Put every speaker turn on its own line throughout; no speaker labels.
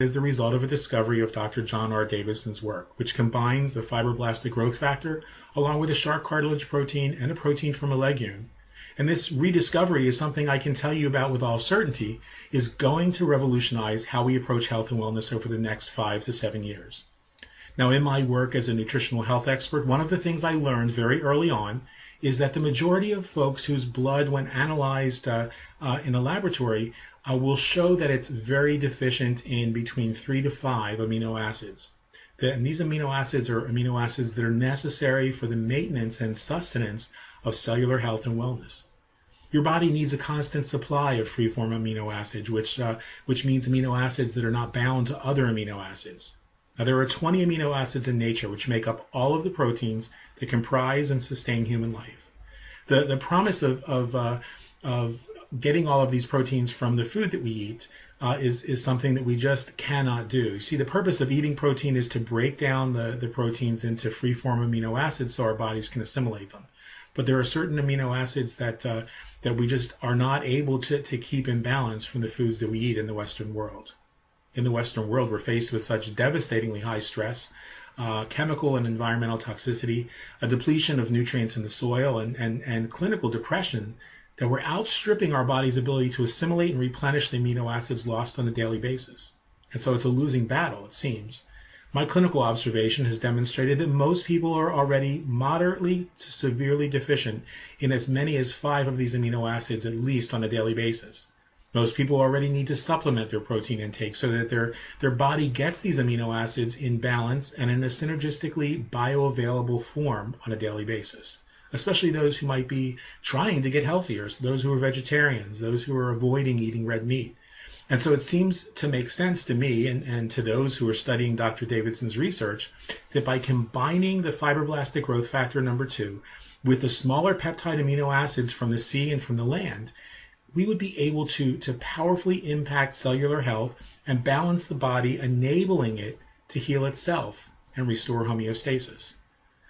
is the result of a discovery of Dr. John R. Davidson's work, which combines the fibroblastic growth factor along with a shark cartilage protein and a protein from a legume. And this rediscovery is something I can tell you about with all certainty is going to revolutionize how we approach health and wellness over the next 5 to 7 years. Now, in my work as a nutritional health expert, one of the things I learned very early on is that the majority of folks whose blood, when analyzed in a laboratory, will show that it's very deficient in between 3 to 5 amino acids. And these amino acids are amino acids that are necessary for the maintenance and sustenance of cellular health and wellness. Your body needs a constant supply of free-form amino acids, which means amino acids that are not bound to other amino acids. Now, there are 20 amino acids in nature which make up all of the proteins that comprise and sustain human life. The promise of getting all of these proteins from the food that we eat is something that we just cannot do. See, the purpose of eating protein is to break down the proteins into free-form amino acids so our bodies can assimilate them. But there are certain amino acids that we just are not able to keep in balance from the foods that we eat in the Western world. In the Western world, we're faced with such devastatingly high stress, chemical and environmental toxicity, a depletion of nutrients in the soil, and clinical depression that we're outstripping our body's ability to assimilate and replenish the amino acids lost on a daily basis. And so it's a losing battle, it seems. My clinical observation has demonstrated that most people are already moderately to severely deficient in as many as 5 of these amino acids, at least on a daily basis. Most people already need to supplement their protein intake so that their body gets these amino acids in balance and in a synergistically bioavailable form on a daily basis, especially those who might be trying to get healthier, so those who are vegetarians, those who are avoiding eating red meat. And so it seems to make sense to me and to those who are studying Dr. Davidson's research that by combining the fibroblastic growth factor number 2 with the smaller peptide amino acids from the sea and from the land, we would be able to powerfully impact cellular health and balance the body, enabling it to heal itself and restore homeostasis.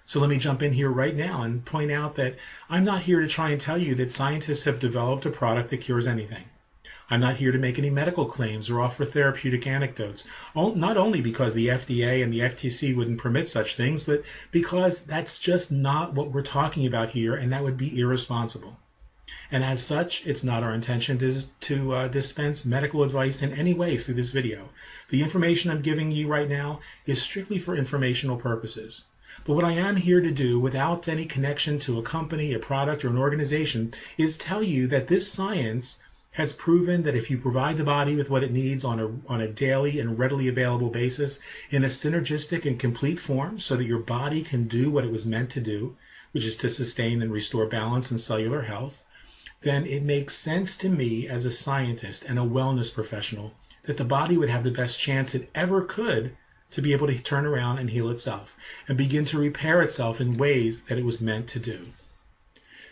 So let me jump in here right now and point out that I'm not here to try and tell you that scientists have developed a product that cures anything. I'm not here to make any medical claims or offer therapeutic anecdotes, not only because the FDA and the FTC wouldn't permit such things, but because that's just not what we're talking about here, and that would be irresponsible. And as such, it's not our intention to dispense medical advice in any way through this video. The information I'm giving you right now is strictly for informational purposes. But what I am here to do, without any connection to a company, a product, or an organization, is tell you that this science has proven that if you provide the body with what it needs on a daily and readily available basis in a synergistic and complete form so that your body can do what it was meant to do, which is to sustain and restore balance and cellular health, then it makes sense to me as a scientist and a wellness professional that the body would have the best chance it ever could to be able to turn around and heal itself and begin to repair itself in ways that it was meant to do.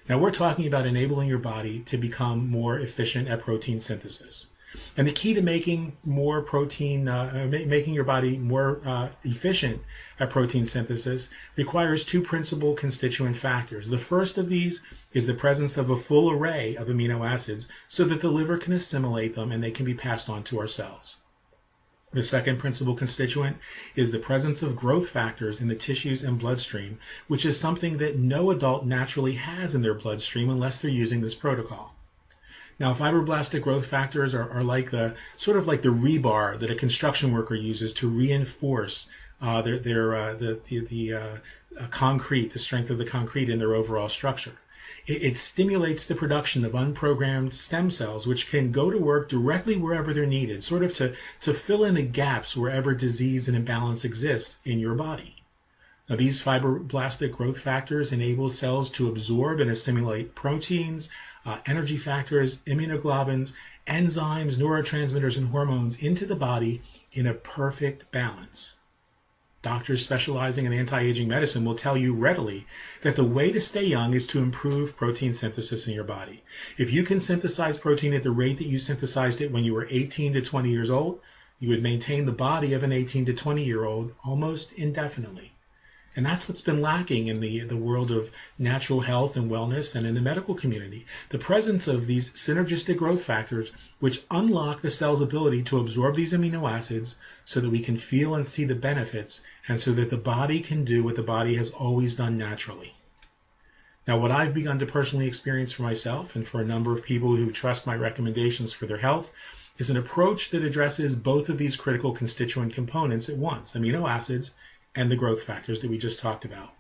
Now, we're talking about enabling your body to become more efficient at protein synthesis. And the key to making more protein, making your body more efficient at protein synthesis requires 2 principal constituent factors. The first of these is the presence of a full array of amino acids so that the liver can assimilate them and they can be passed on to our cells. The second principal constituent is the presence of growth factors in the tissues and bloodstream, which is something that no adult naturally has in their bloodstream unless they're using this protocol. Now, fibroblastic growth factors are like the rebar that a construction worker uses to reinforce the concrete, the strength of the concrete in their overall structure. It stimulates the production of unprogrammed stem cells, which can go to work directly wherever they're needed, sort of to fill in the gaps wherever disease and imbalance exists in your body. Now, these fibroblastic growth factors enable cells to absorb and assimilate proteins, energy factors, immunoglobulins, enzymes, neurotransmitters, and hormones into the body in a perfect balance. Doctors specializing in anti-aging medicine will tell you readily that the way to stay young is to improve protein synthesis in your body. If you can synthesize protein at the rate that you synthesized it when you were 18 to 20 years old, you would maintain the body of an 18 to 20-year-old almost indefinitely. And that's what's been lacking in the world of natural health and wellness and in the medical community. The presence of these synergistic growth factors, which unlock the cell's ability to absorb these amino acids so that we can feel and see the benefits, and so that the body can do what the body has always done naturally. Now, what I've begun to personally experience for myself and for a number of people who trust my recommendations for their health is an approach that addresses both of these critical constituent components at once, amino acids and the growth factors that we just talked about.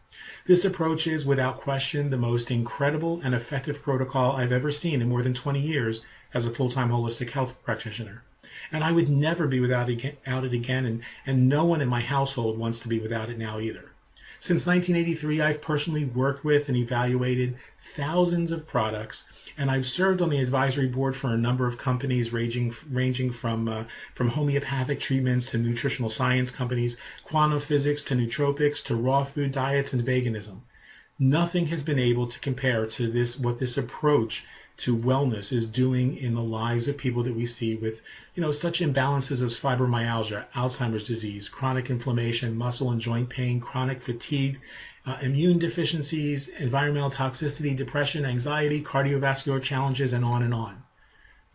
This approach is, without question, the most incredible and effective protocol I've ever seen in more than 20 years as a full-time holistic health practitioner. And I would never be without it again, and no one in my household wants to be without it now either. Since 1983, I've personally worked with and evaluated thousands of products, and I've served on the advisory board for a number of companies ranging from homeopathic treatments to nutritional science companies, quantum physics to nootropics to raw food diets and veganism. Nothing has been able to compare to what this approach to wellness is doing in the lives of people that we see with, such imbalances as fibromyalgia, Alzheimer's disease, chronic inflammation, muscle and joint pain, chronic fatigue, immune deficiencies, environmental toxicity, depression, anxiety, cardiovascular challenges, and on and on.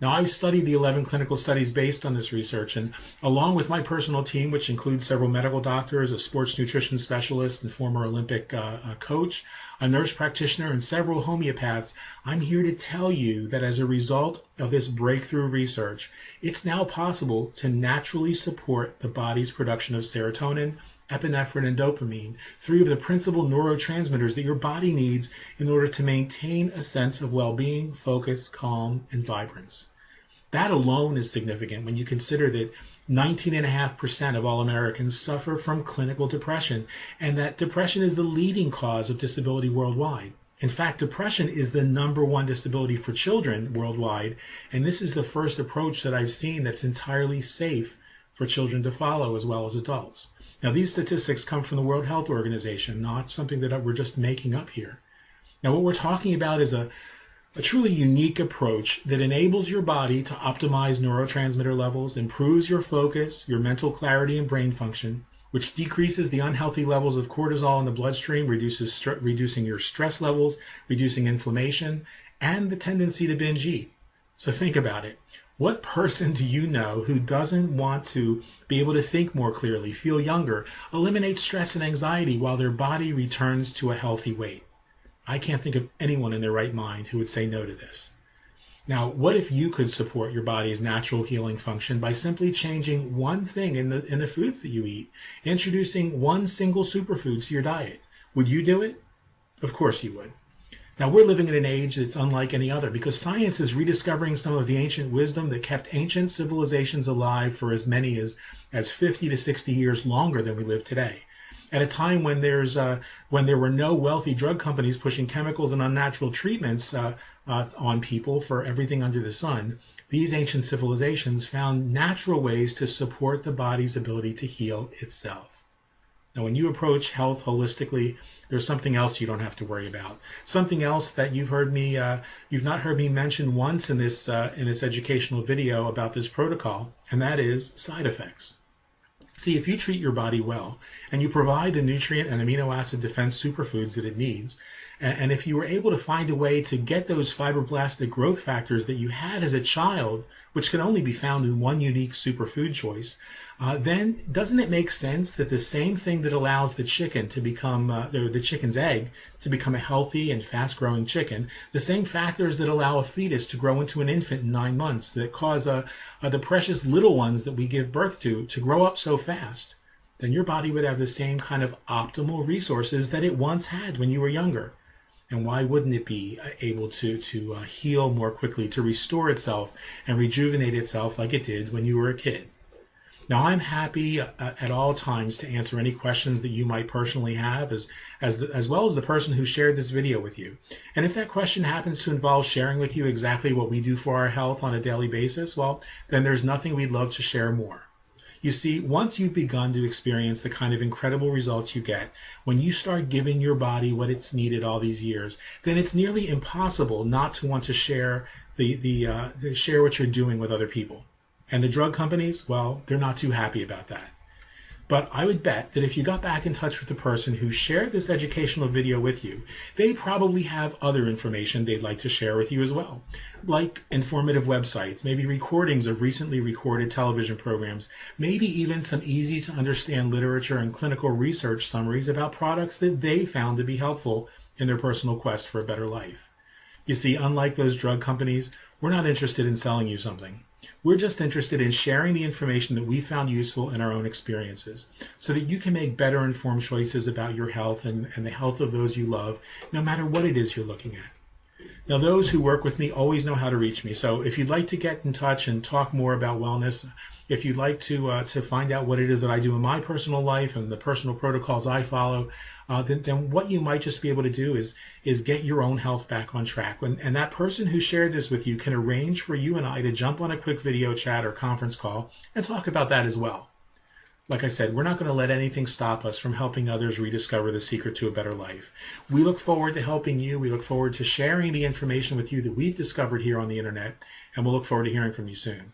Now, I've studied the 11 clinical studies based on this research, and along with my personal team, which includes several medical doctors, a sports nutrition specialist and former Olympic coach, a nurse practitioner, and several homeopaths, I'm here to tell you that as a result of this breakthrough research, it's now possible to naturally support the body's production of serotonin, epinephrine, and dopamine, three of the principal neurotransmitters that your body needs in order to maintain a sense of well-being, focus, calm, and vibrance. That alone is significant when you consider that 19.5% of all Americans suffer from clinical depression, and that depression is the leading cause of disability worldwide. In fact, depression is the #1 disability for children worldwide, and this is the first approach that I've seen that's entirely safe for children to follow as well as adults. Now, these statistics come from the World Health Organization, not something that we're just making up here. Now, what we're talking about is a truly unique approach that enables your body to optimize neurotransmitter levels, improves your focus, your mental clarity, and brain function, which decreases the unhealthy levels of cortisol in the bloodstream, reducing your stress levels, reducing inflammation, and the tendency to binge eat. So think about it. What person do you know who doesn't want to be able to think more clearly, feel younger, eliminate stress and anxiety while their body returns to a healthy weight? I can't think of anyone in their right mind who would say no to this. Now, what if you could support your body's natural healing function by simply changing one thing in the foods that you eat, introducing one single superfood to your diet? Would you do it? Of course you would. Now, we're living in an age that's unlike any other because science is rediscovering some of the ancient wisdom that kept ancient civilizations alive for as many as 50 to 60 years longer than we live today. At a time when there were no wealthy drug companies pushing chemicals and unnatural treatments on people for everything under the sun, these ancient civilizations found natural ways to support the body's ability to heal itself. Now, when you approach health holistically, there's something else you don't have to worry about. Something else that you've not heard me mention once in this educational video about this protocol, and that is side effects. See, if you treat your body well and you provide the nutrient and amino acid defense superfoods that it needs, and if you were able to find a way to get those fibroblastic growth factors that you had as a child, which can only be found in one unique superfood choice, then doesn't it make sense that the same thing that allows the chicken to become, the chicken's egg to become a healthy and fast-growing chicken, the same factors that allow a fetus to grow into an infant in 9 months, that cause the precious little ones that we give birth to grow up so fast, then your body would have the same kind of optimal resources that it once had when you were younger. And why wouldn't it be able to heal more quickly, to restore itself and rejuvenate itself like it did when you were a kid? Now, I'm happy at all times to answer any questions that you might personally have, as well as the person who shared this video with you. And if that question happens to involve sharing with you exactly what we do for our health on a daily basis, well, then there's nothing we'd love to share more. You see, once you've begun to experience the kind of incredible results you get when you start giving your body what it's needed all these years, then it's nearly impossible not to want to share share what you're doing with other people. And the drug companies, well, they're not too happy about that. But I would bet that if you got back in touch with the person who shared this educational video with you, they probably have other information they'd like to share with you as well, like informative websites, maybe recordings of recently recorded television programs, maybe even some easy to understand literature and clinical research summaries about products that they found to be helpful in their personal quest for a better life. You see, unlike those drug companies, we're not interested in selling you something. We're just interested in sharing the information that we found useful in our own experiences so that you can make better informed choices about your health and the health of those you love, no matter what it is you're looking at. Now, those who work with me always know how to reach me. So if you'd like to get in touch and talk more about wellness, if you'd like to find out what it is that I do in my personal life and the personal protocols I follow, then what you might just be able to do is get your own health back on track. And that person who shared this with you can arrange for you and I to jump on a quick video chat or conference call and talk about that as well. Like I said, we're not going to let anything stop us from helping others rediscover the secret to a better life. We look forward to helping you. We look forward to sharing the information with you that we've discovered here on the internet, and we'll look forward to hearing from you soon.